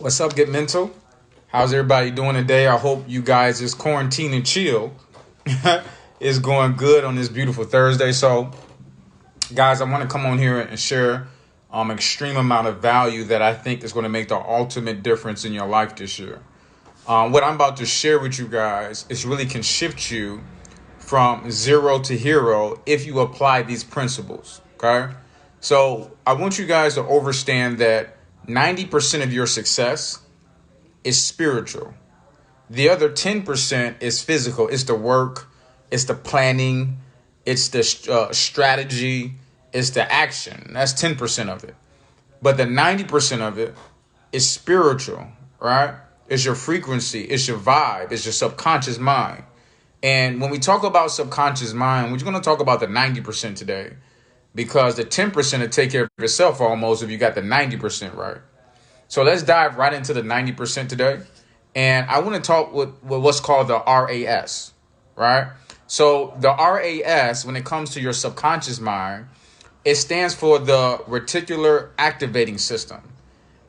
What's up, Get Mental? How's everybody doing today? I hope you guys is quarantine and chill is going good on this beautiful Thursday. So, guys, I want to come on here and share extreme amount of value that I think is going to make the ultimate difference in your life this year. What I'm about to share with you guys is really can shift you from zero to hero if you apply these principles. Okay. So I want you guys to understand that 90% of your success is spiritual. The other 10% is physical. It's the work, it's the planning, it's the strategy, it's the action. That's 10% of it. But the 90% of it is spiritual, right? It's your frequency, it's your vibe, it's your subconscious mind. And when we talk about subconscious mind, we're going to talk about the 90% today because the 10% will take care of itself almost if you got the 90% right. So let's dive right into the 90% today. And I want to talk with what's called the RAS, right? So the RAS, when it comes to your subconscious mind, it stands for the reticular activating system.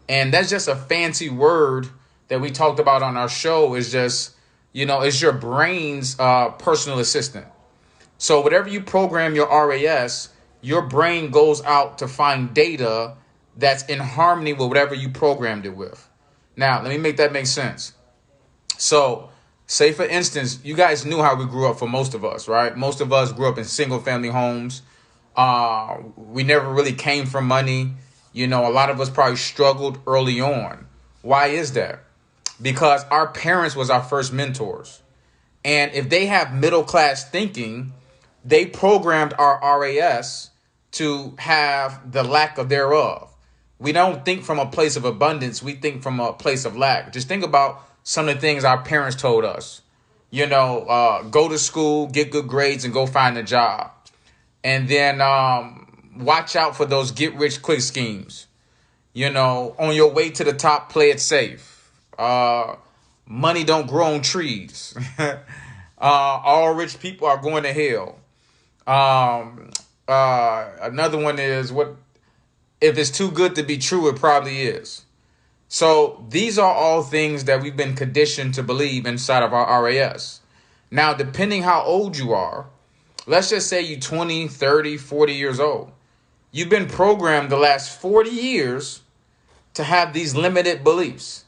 And that's just a fancy word that we talked about on our show. Is just, it's your brain's personal assistant. So whatever you program your RAS, your brain goes out to find data that's in harmony with whatever you programmed it with. Now, let me make that make sense. So, say for instance, you guys knew how we grew up for most of us, right? Most of us grew up in single family homes. We never really came from money. A lot of us probably struggled early on. Why is that? Because our parents was our first mentors. And if they have middle class thinking, they programmed our RAS to have the lack of thereof. We don't think from a place of abundance. We think from a place of lack. Just think about some of the things our parents told us. Go to school, get good grades, and go find a job. And then watch out for those get-rich-quick schemes. On your way to the top, play it safe. Money don't grow on trees. All rich people are going to hell. Another one is what if it's too good to be true, it probably is. So these are all things that we've been conditioned to believe inside of our RAS. Now, depending how old you are, let's just say you're 20, 30, 40 years old. You've been programmed the last 40 years to have these limited beliefs.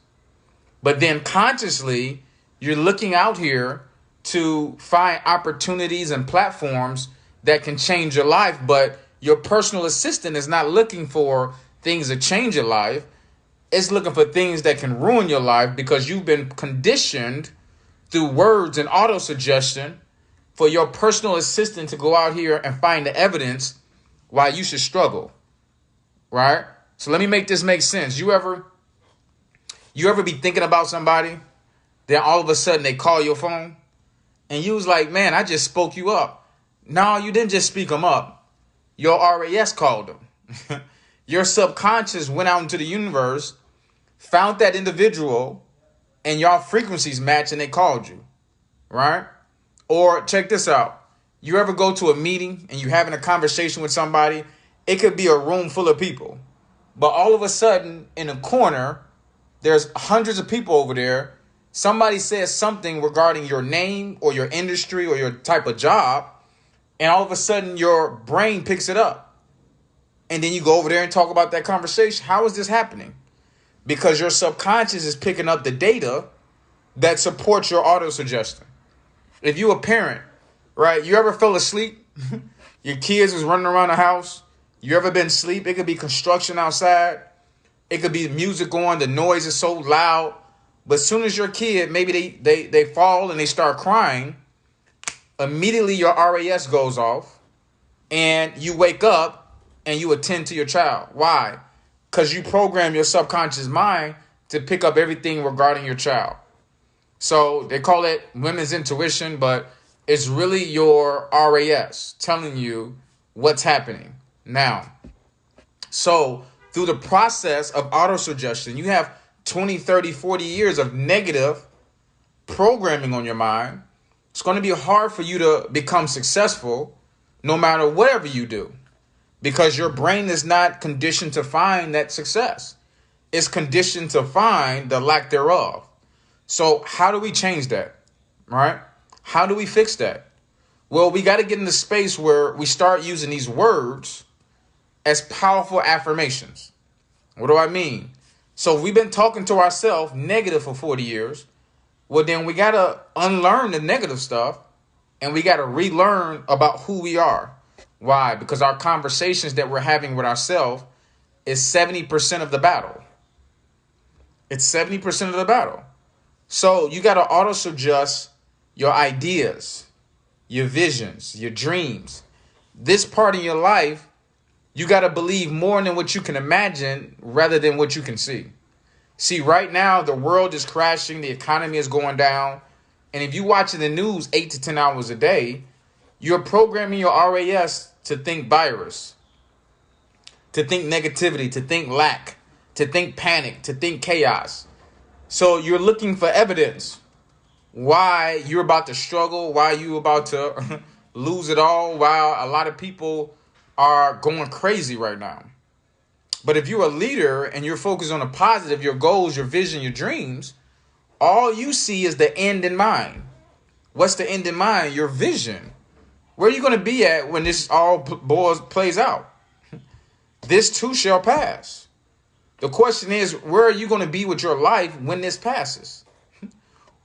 But then consciously, you're looking out here to find opportunities and platforms that can change your life, but your personal assistant is not looking for things that change your life. It's looking for things that can ruin your life because you've been conditioned through words and auto suggestion for your personal assistant to go out here and find the evidence why you should struggle, right? So let me make this make sense. You ever be thinking about somebody, then all of a sudden they call your phone and you was like, man, I just spoke you up. No, you didn't just speak them up. Your RAS called them. Your subconscious went out into the universe, found that individual, and y'all frequencies match and they called you, right? Or check this out. You ever go to a meeting and you're having a conversation with somebody? It could be a room full of people. But all of a sudden, in a corner, there's hundreds of people over there. Somebody says something regarding your name or your industry or your type of job. And all of a sudden, your brain picks it up. And then you go over there and talk about that conversation. How is this happening? Because your subconscious is picking up the data that supports your auto-suggestion. If you a parent, right, you ever fell asleep? Your kids was running around the house. You ever been asleep? It could be construction outside. It could be music going. The noise is so loud. But as soon as your kid, maybe they fall and they start crying, immediately your RAS goes off and you wake up and you attend to your child. Why? Because you program your subconscious mind to pick up everything regarding your child. So they call it women's intuition, but it's really your RAS telling you what's happening now. So through the process of autosuggestion, you have 20, 30, 40 years of negative programming on your mind. It's going to be hard for you to become successful no matter whatever you do because your brain is not conditioned to find that success. is conditioned to find the lack thereof. So how do we change that? Right? How do we fix that? Well, we got to get in the space where we start using these words as powerful affirmations. What do I mean? So we've been talking to ourselves negative for 40 years. Well, then we got to unlearn the negative stuff and we got to relearn about who we are. Why? Because our conversations that we're having with ourselves is 70% of the battle. It's 70% of the battle. So you got to auto-suggest your ideas, your visions, your dreams. This part of your life, you got to believe more than what you can imagine rather than what you can see. See, right now, the world is crashing. The economy is going down. And if you're watching the news 8 to 10 hours a day, you're programming your RAS to think virus, to think negativity, to think lack, to think panic, to think chaos. So you're looking for evidence why you're about to struggle, why you're about to lose it all, while a lot of people are going crazy right now. But if you're a leader and you're focused on the positive, your goals, your vision, your dreams, all you see is the end in mind. What's the end in mind? Your vision. Where are you going to be at when this all plays out? This too shall pass. The question is, where are you going to be with your life when this passes?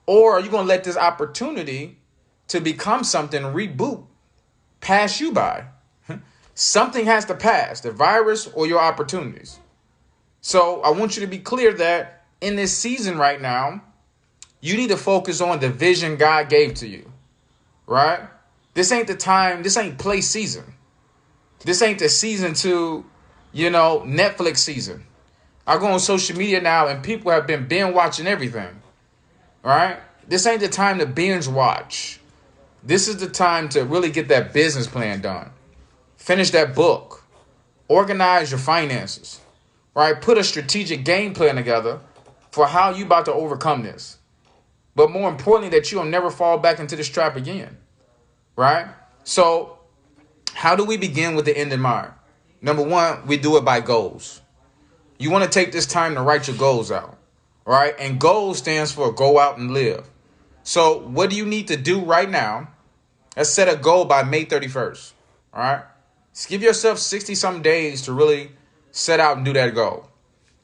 Or are you going to let this opportunity to become something, reboot, pass you by? Something has to pass, the virus or your opportunities. So I want you to be clear that in this season right now, you need to focus on the vision God gave to you, right? This ain't the time. This ain't play season. This ain't the season to, Netflix season. I go on social media now and people have been binge watching everything, right? This ain't the time to binge watch. This is the time to really get that business plan done. Finish that book. Organize your finances, right? Put a strategic game plan together for how you about to overcome this. But more importantly, that you'll never fall back into this trap again, right? So how do we begin with the end in mind? Number one, we do it by goals. You want to take this time to write your goals out, right? And goals stands for go out and live. So what do you need to do right now? Let's set a goal by May 31st, all right? Just give yourself 60-some days to really set out and do that goal.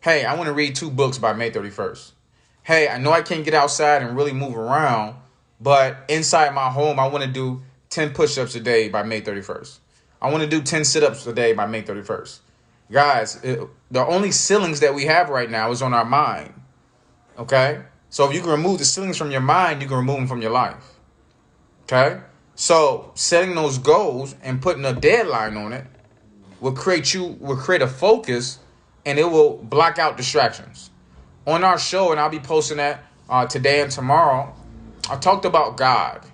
Hey, I want to read 2 books by May 31st. Hey, I know I can't get outside and really move around, but inside my home, I want to do 10 push-ups a day by May 31st. I want to do 10 sit-ups a day by May 31st. Guys, the only ceilings that we have right now is on our mind, okay? So if you can remove the ceilings from your mind, you can remove them from your life, okay? So setting those goals and putting a deadline on it will create a focus, and it will block out distractions. On our show, and I'll be posting that today and tomorrow, I talked about God.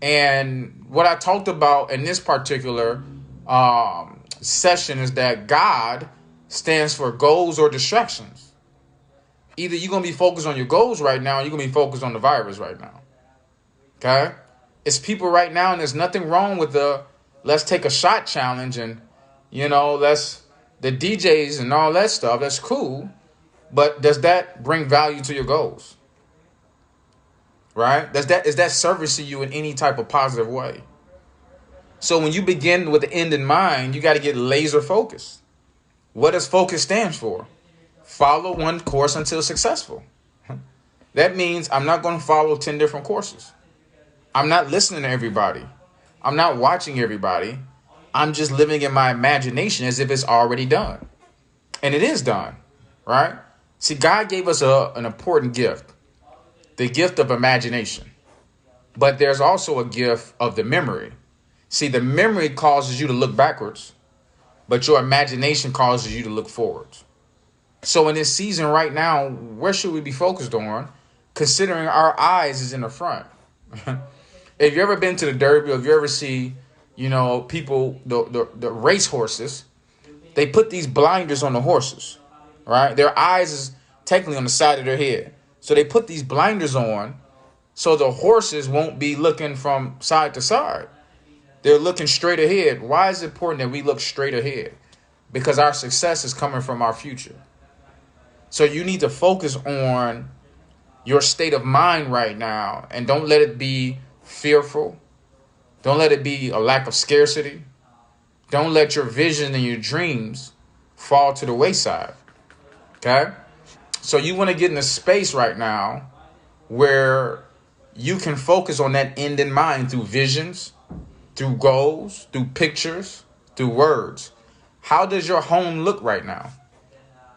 And what I talked about in this particular session is that God stands for goals or distractions. Either you're going to be focused on your goals right now, or you're going to be focused on the virus right now. Okay? It's people right now, and there's nothing wrong with the let's take a shot challenge and, let's the DJs and all that stuff. That's cool. But does that bring value to your goals? Right? Is that servicing you in any type of positive way? So when you begin with the end in mind, you got to get laser focused. What does focus stand for? Follow one course until successful. That means I'm not going to follow 10 different courses. I'm not listening to everybody. I'm not watching everybody. I'm just living in my imagination as if it's already done. And it is done, right? See, God gave us an important gift, the gift of imagination. But there's also a gift of the memory. See, the memory causes you to look backwards, but your imagination causes you to look forwards. So in this season right now, where should we be focused on? Considering our eyes is in the front. If you ever been to the Derby, or if you ever see, people, the race horses, they put these blinders on the horses, right? Their eyes is technically on the side of their head. So they put these blinders on so the horses won't be looking from side to side. They're looking straight ahead. Why is it important that we look straight ahead? Because our success is coming from our future. So you need to focus on your state of mind right now, and don't let it be fearful. Don't let it be a lack of scarcity. Don't let your vision and your dreams fall to the wayside. Okay? So you want to get in a space right now where you can focus on that end in mind through visions, through goals, through pictures, through words. How does your home look right now?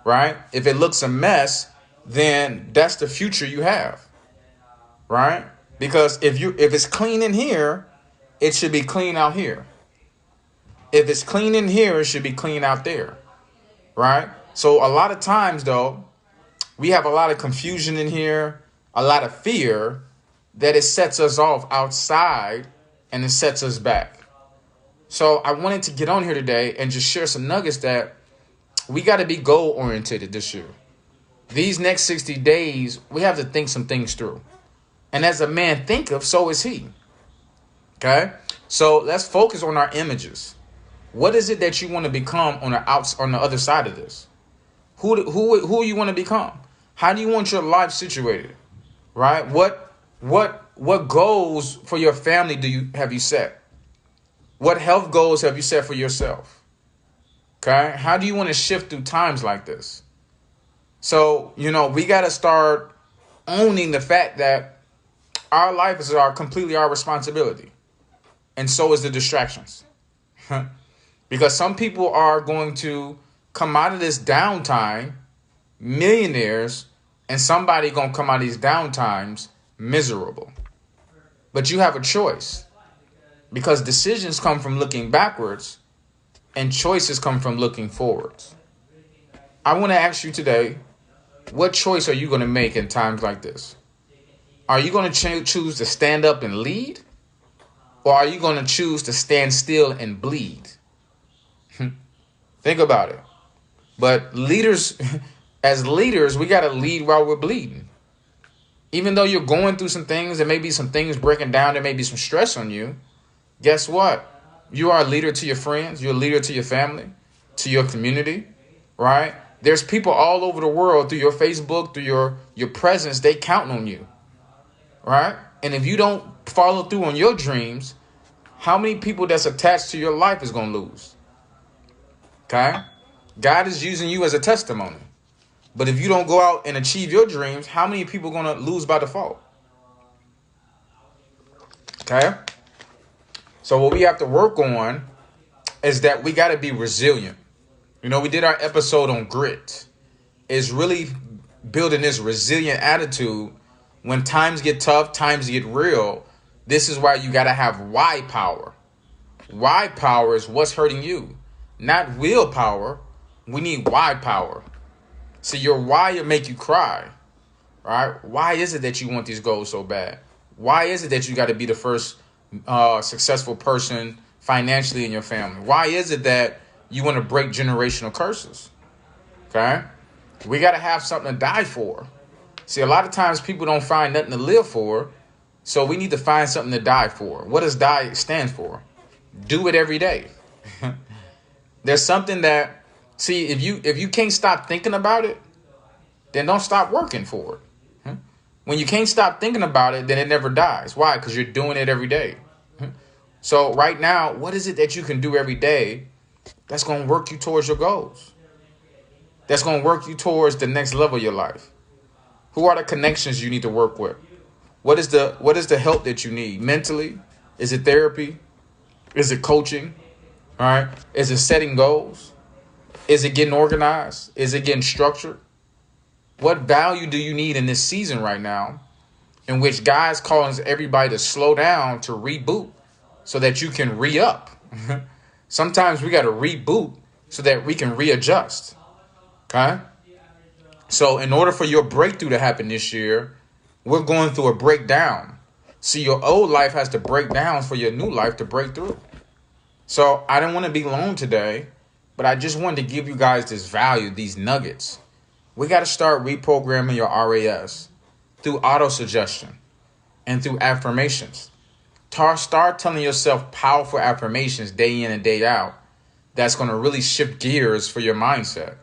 Right? If it looks a mess, then that's the future you have. Right? Because if it's clean in here, it should be clean out here. If it's clean in here, it should be clean out there. Right? So a lot of times, though, we have a lot of confusion in here, a lot of fear, that it sets us off outside and it sets us back. So I wanted to get on here today and just share some nuggets that we got to be goal oriented this year. These next 60 days, we have to think some things through. And as a man thinketh, so is he. Okay? So let's focus on our images. What is it that you want to become on the other side of this? Who you want to become? How do you want your life situated? Right? What goals for your family have you set? What health goals have you set for yourself? Okay? How do you want to shift through times like this? So, we got to start owning the fact that our life is completely our responsibility. And so is the distractions. Because some people are going to come out of this downtime millionaires, and somebody going to come out of these downtimes miserable. But you have a choice, because decisions come from looking backwards and choices come from looking forwards. I want to ask you today, what choice are you going to make in times like this? Are you going to choose to stand up and lead? Or are you going to choose to stand still and bleed? Think about it. But as leaders, we got to lead while we're bleeding. Even though you're going through some things, there may be some things breaking down, there may be some stress on you. Guess what? You are a leader to your friends. You're a leader to your family, to your community, right? There's people all over the world through your Facebook, through your presence, they count on you, right? And if you don't follow through on your dreams, how many people that's attached to your life is going to lose? Okay? God is using you as a testimony. But if you don't go out and achieve your dreams, how many people are going to lose by default? Okay? So what we have to work on is that we got to be resilient. We did our episode on grit. It's really building this resilient attitude when times get tough, times get real. This is why you got to have why power. Why power is what's hurting you, not willpower. We need why power. See, your why will make you cry, right? Why is it that you want these goals so bad? Why is it that you got to be the first successful person financially in your family? Why is it that you want to break generational curses? Okay? We got to have something to die for. See, a lot of times people don't find nothing to live for, so we need to find something to die for. What does die stand for? Do it every day. There's something that, see, if you can't stop thinking about it, then don't stop working for it. When you can't stop thinking about it, then it never dies. Why? Because you're doing it every day. So right now, what is it that you can do every day that's going to work you towards your goals? That's going to work you towards the next level of your life? Who are the connections you need to work with? What is the help that you need mentally? Is it therapy? Is it coaching? All right. Is it setting goals? Is it getting organized? Is it getting structured? What value do you need in this season right now, in which God's calling everybody to slow down, to reboot, so that you can re-up? Sometimes we got to reboot so that we can readjust. Okay? So in order for your breakthrough to happen this year, we're going through a breakdown. See, your old life has to break down for your new life to break through. So I didn't want to be long today, but I just wanted to give you guys this value, these nuggets. We got to start reprogramming your RAS through auto-suggestion and through affirmations. Start telling yourself powerful affirmations day in and day out. That's going to really shift gears for your mindset.